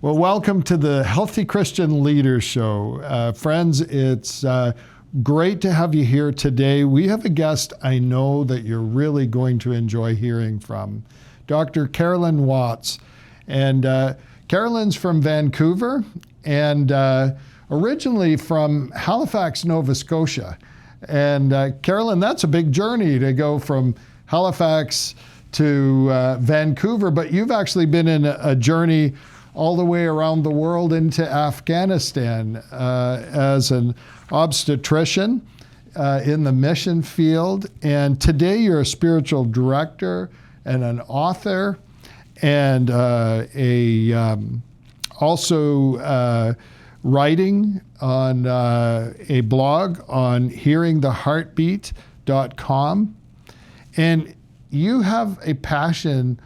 Well, welcome to the Healthy Christian Leaders Show. Friends, it's great to have you here today. We have a guest I know that you're really going to enjoy hearing from, Dr. Carolyn Watts. And Carolyn's from Vancouver and originally from Halifax, Nova Scotia. And Carolyn, that's a big journey to go from Halifax to Vancouver, but you've actually been in a journey all the way around the world into Afghanistan as an obstetrician in the mission field. And today you're a spiritual director and an author and also writing on a blog on hearingtheheartbeat.com. And you have a passion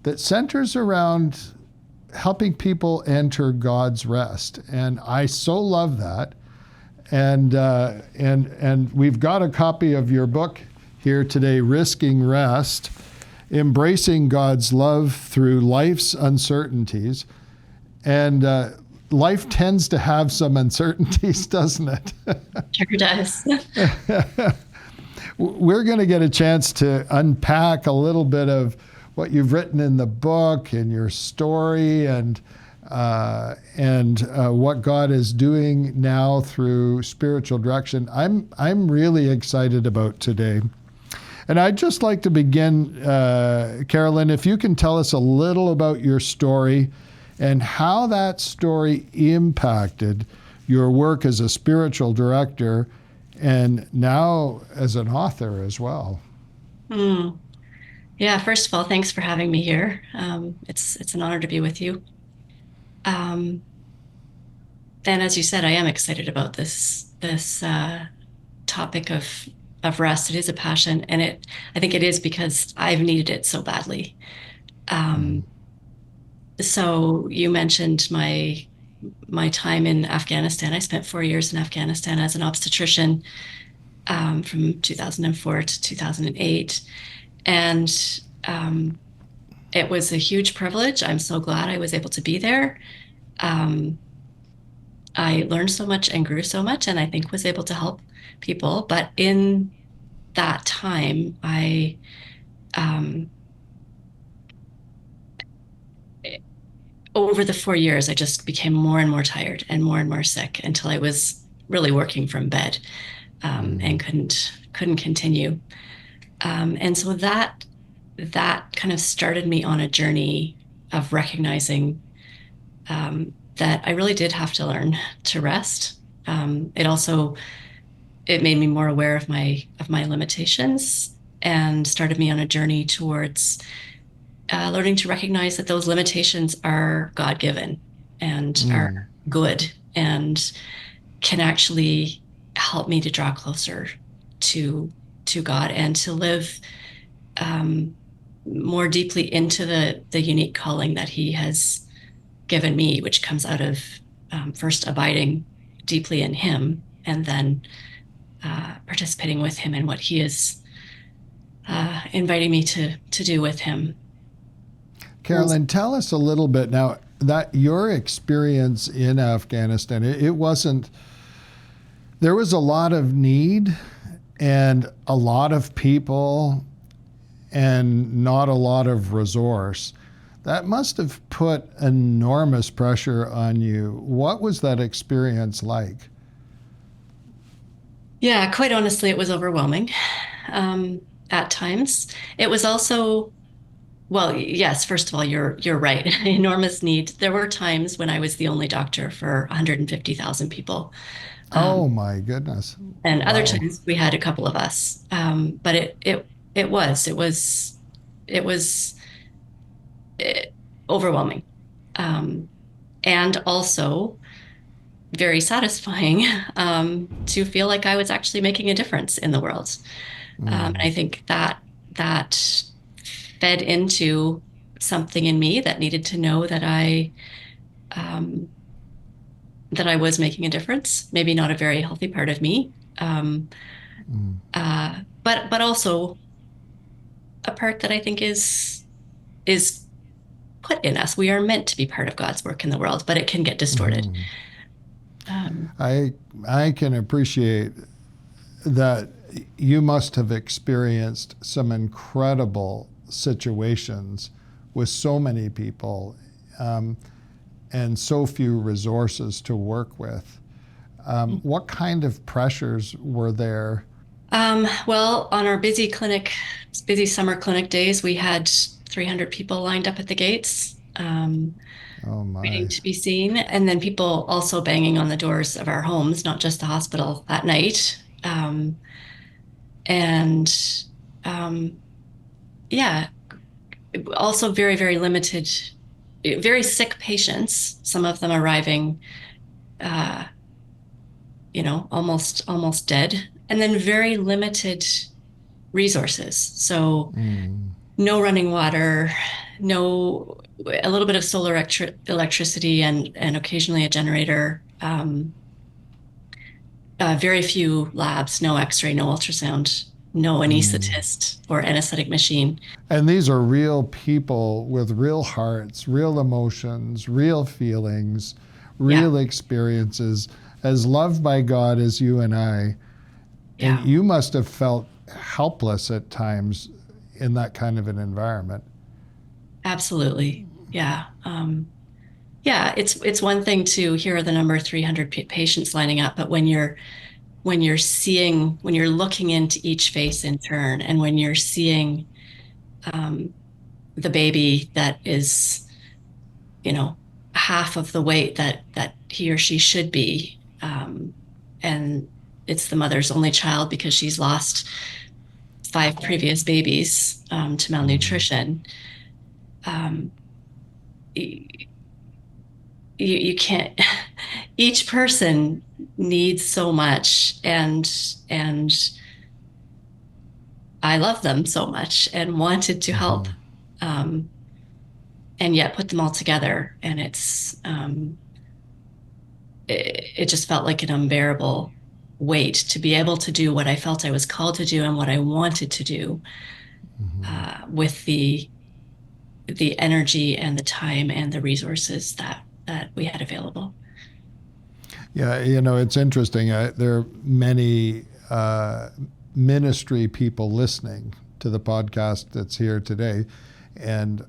that centers around helping people enter God's rest. And I so love that. And we've got a copy of your book here today, Risking Rest, Embracing God's Love Through Life's Uncertainties. And life tends to have some uncertainties, doesn't it? Sure does. We're going to get a chance to unpack a little bit of what you've written in the book and your story and what God is doing now through spiritual direction. I'm really excited about today. And I'd just like to begin, Carolyn, if you can tell us a little about your story and how that story impacted your work as a spiritual director and now as an author as well. Yeah, first of all, thanks for having me here. It's an honor to be with you. And as you said, I am excited about this topic of rest. It is a passion, and I think it is because I've needed it so badly. So you mentioned my time in Afghanistan. I spent 4 years in Afghanistan as an obstetrician from 2004 to 2008. And it was a huge privilege. I'm so glad I was able to be there. I learned so much and grew so much, and I think was able to help people. But in that time, over the 4 years, I just became more and more tired and more sick until I was really working from bed and couldn't continue. And so that kind of started me on a journey of recognizing that I really did have to learn to rest. It made me more aware of my limitations and started me on a journey towards learning to recognize that those limitations are God-given and are good and can actually help me to draw closer to God and to live more deeply into the unique calling that He has given me, which comes out of first abiding deeply in Him and then participating with Him in what He is inviting me to do with Him. Carolyn, tell us a little bit now that your experience in Afghanistan, there was a lot of need and a lot of people and not a lot of resource. That must have put enormous pressure on you. What was that experience like? Yeah, quite honestly, it was overwhelming at times. It was also, well, yes, first of all, you're right. Enormous need. There were times when I was the only doctor for 150,000 people. Oh my goodness. And Wow. other times we had a couple of us. But it was overwhelming. And also very satisfying to feel like I was actually making a difference in the world. And I think that fed into something in me that needed to know that I was making a difference. Maybe not a very healthy part of me, but also a part that I think is put in us. We are meant to be part of God's work in the world, but it can get distorted. Mm-hmm. Um, I can appreciate that you must have experienced some incredible situations with so many people, um, and so few resources to work with. What kind of pressures were there? well, on our busy summer clinic days, we had 300 people lined up at the gates, Oh waiting my. to be seen. And then people also banging on the doors of our homes, not just the hospital at night. And um, yeah, also very, very limited, very sick patients, some of them arriving, uh, almost dead, and then very limited resources. So Mm, no running water, no a little bit of solar electricity and occasionally a generator. Very few labs, no X-ray, no ultrasound, no mm. anesthetist or anesthetic machine. And these are real people with real hearts, real emotions, real feelings, Yeah, real experiences, as loved by God as you and I. And yeah, you must have felt helpless at times in that kind of an environment. absolutely. Yeah. Yeah, it's one thing to hear the number 300 patients lining up, but when you're looking into each face in turn, and when you're seeing um, the baby that is, you know, half of the weight that he or she should be, and it's the mother's only child because she's lost 5 previous babies to Mm, malnutrition. Um, you, you can't. Each person needs so much, and I love them so much and wanted to help, mhm, um, and yet put them all together. And it just felt like an unbearable weight to be able to do what I felt I was called to do and what I wanted to do, mhm. with the energy and the time and the resources that we had available. Yeah, it's interesting. There are many ministry people listening to the podcast that's here today. And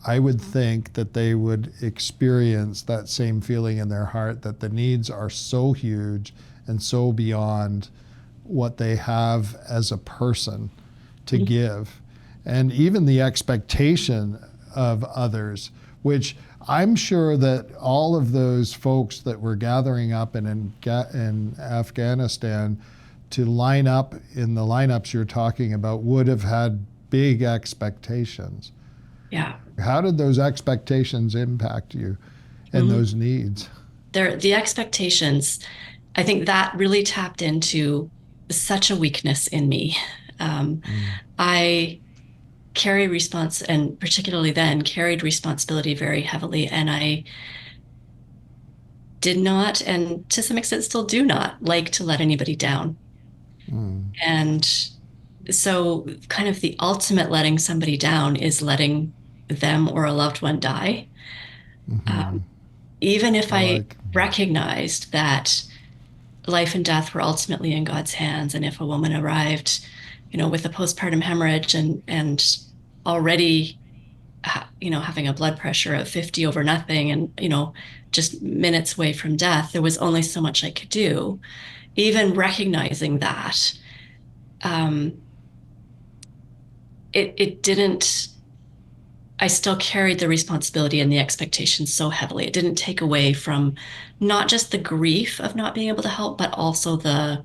I would think that they would experience that same feeling in their heart that the needs are so huge and so beyond what they have as a person to Mhm. give. And even the expectation of others, which I'm sure that all of those folks that were gathering up in Afghanistan to line up in the lineups you're talking about would have had big expectations. Yeah. How did those expectations impact you and Mhm. those needs? The expectations, I think that really tapped into such a weakness in me. Um, Mm, I carry response, and particularly then carried responsibility very heavily. And I did not, and to some extent still do not, like to let anybody down. mm, And so, kind of the ultimate letting somebody down is letting them or a loved one die. mm-hmm. Um, Even if Oh, I recognized that life and death were ultimately in God's hands, and if a woman arrived, with a postpartum hemorrhage and already, having a blood pressure of 50 over nothing, and just minutes away from death, there was only so much I could do. Even recognizing that, um, it didn't. I still carried the responsibility and the expectations so heavily. It didn't take away from not just the grief of not being able to help, but also the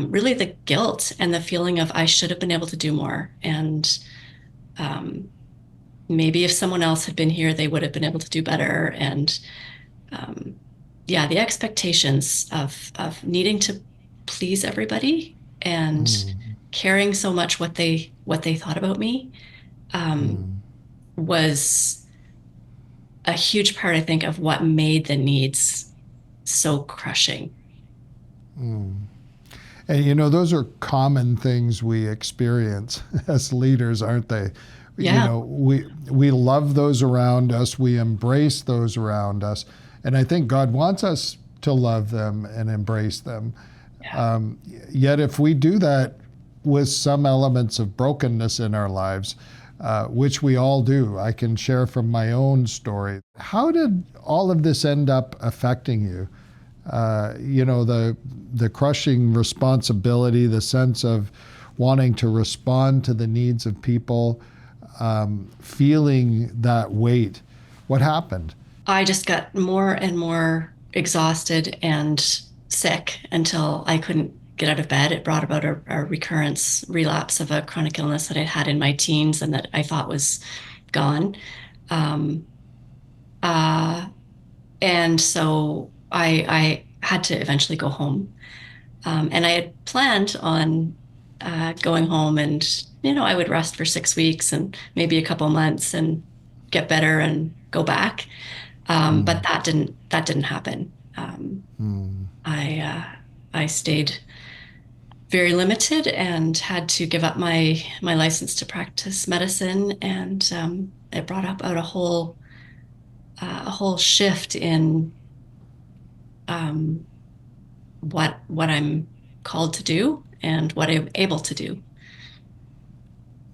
really the guilt and the feeling of I should have been able to do more. And um, maybe if someone else had been here, they would have been able to do better. And um, yeah, the expectations of needing to please everybody and mm, caring so much what they thought about me, um, mm, was a huge part, I think, of what made the needs so crushing. mm. And those are common things we experience as leaders, aren't they? You Yeah. know, we love those around us, we embrace those around us, and I think God wants us to love them and embrace them. Yeah. Um, Yet, if we do that with some elements of brokenness in our lives, which we all do, I can share from my own story. How did all of this end up affecting you? You know, the crushing responsibility, the sense of wanting to respond to the needs of people, feeling that weight. What happened? I just got more and more exhausted and sick until I couldn't get out of bed. It brought about a recurrence, relapse of a chronic illness that I'd had in my teens and that I thought was gone. Um, uh, and so I had to eventually go home. And I had planned on going home and, I would rest for 6 weeks and maybe a couple months and get better and go back. But Mm, that didn't happen. mm, I stayed very limited and had to give up my license to practice medicine, and it brought up out a whole shift in um, what I'm called to do and what I'm able to do.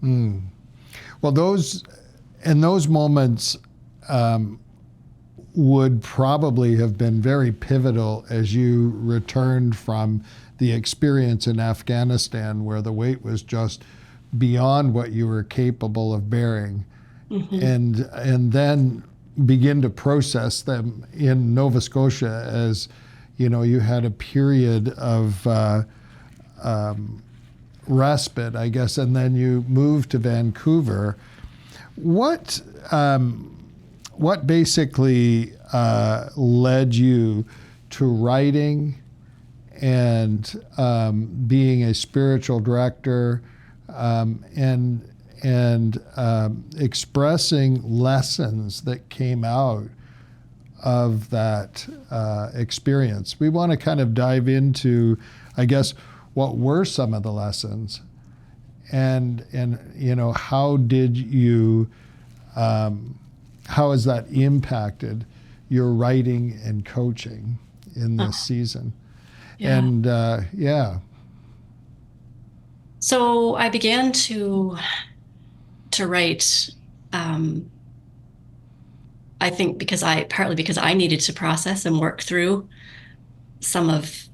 mm. Well, those in those moments would probably have been very pivotal as you returned from the experience in Afghanistan, where the weight was just beyond what you were capable of bearing, Hmm. and then begin to process them in Nova Scotia as you had a period of respite, I guess, and then you moved to Vancouver. What what basically led you to writing and being a spiritual director, and expressing lessons that came out of that experience? We want to kind of dive into, I guess, what were some of the lessons, and how did you how has that impacted your writing and coaching in this Oh, season? yeah. And yeah. So I began to write. Um, I think partly because I needed to process and work through some of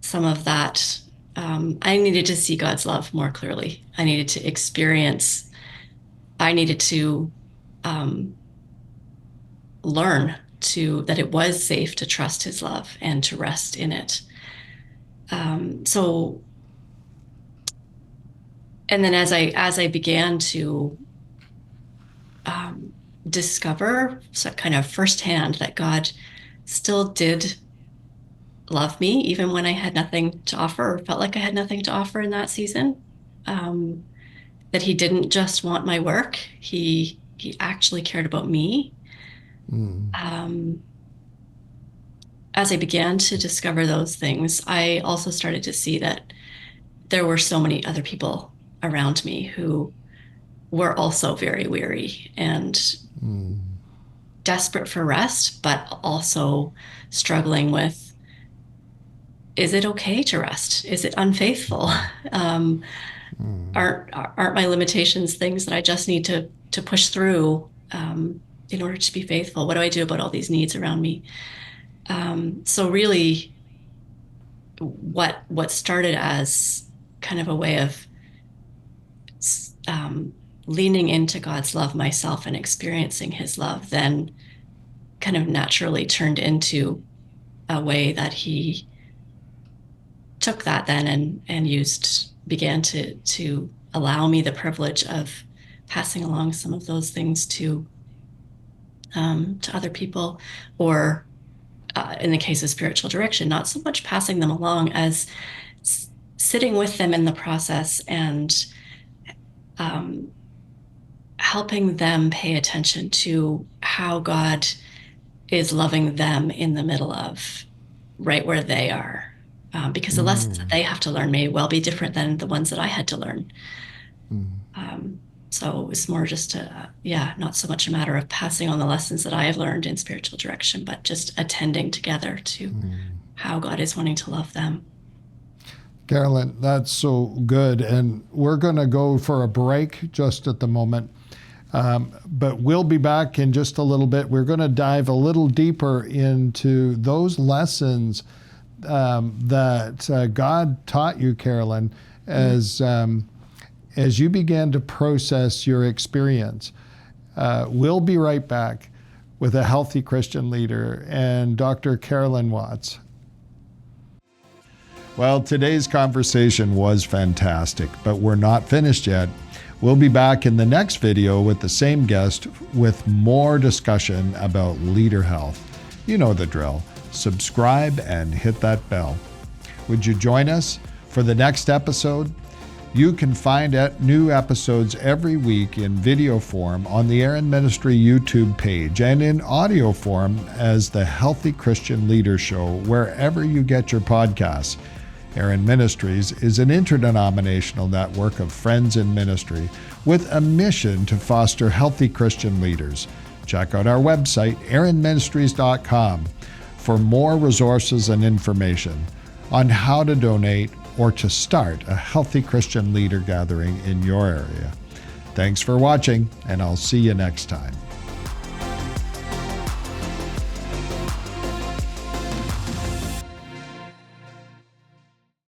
some of that. I needed to see God's love more clearly. I needed to experience. I needed to um, learn that it was safe to trust His love and to rest in it. So, and then as I began to um, discover, so kind of firsthand, that God still did love me, even when I had nothing to offer or felt like I had nothing to offer in that season. Um, that He didn't just want my work; He actually cared about me. Mm, Um, as I began to discover those things, I also started to see that there were so many other people around me who were also very weary and mm, desperate for rest, but also struggling with, is it okay to rest? Is it unfaithful? mm, Um, mm, aren't my limitations things that I just need to push through in order to be faithful? What do I do about all these needs around me? So really, what started as kind of a way of um, leaning into God's love myself and experiencing His love, then kind of naturally turned into a way that He took that then and began to allow me the privilege of passing along some of those things to other people, or in the case of spiritual direction, not so much passing them along as sitting with them in the process and um, helping them pay attention to how God is loving them in the middle of right where they are. Because the lessons that mm, they have to learn may well be different than the ones that I had to learn. mm. Um, So it was more just not so much a matter of passing on the lessons that I have learned in spiritual direction, but just attending together to how God is wanting to love them. Carolyn, that's so good. And we're going to go for a break just at the moment. But we'll be back in just a little bit. We're going to dive a little deeper into those lessons that God taught you, Carolyn, as you began to process your experience. We'll be right back with a healthy Christian leader and Dr. Carolyn Watts. Well, today's conversation was fantastic, but we're not finished yet. We'll be back in the next video with the same guest with more discussion about leader health. You know the drill. Subscribe and hit that bell. Would you join us for the next episode? You can find new episodes every week in video form on the Aaron Ministry YouTube page and in audio form as the Healthy Christian Leader Show wherever you get your podcasts. Aaron Ministries is an interdenominational network of friends in ministry with a mission to foster healthy Christian leaders. Check out our website, aaronministries.com, for more resources and information on how to donate or to start a healthy Christian leader gathering in your area. Thanks for watching, and I'll see you next time.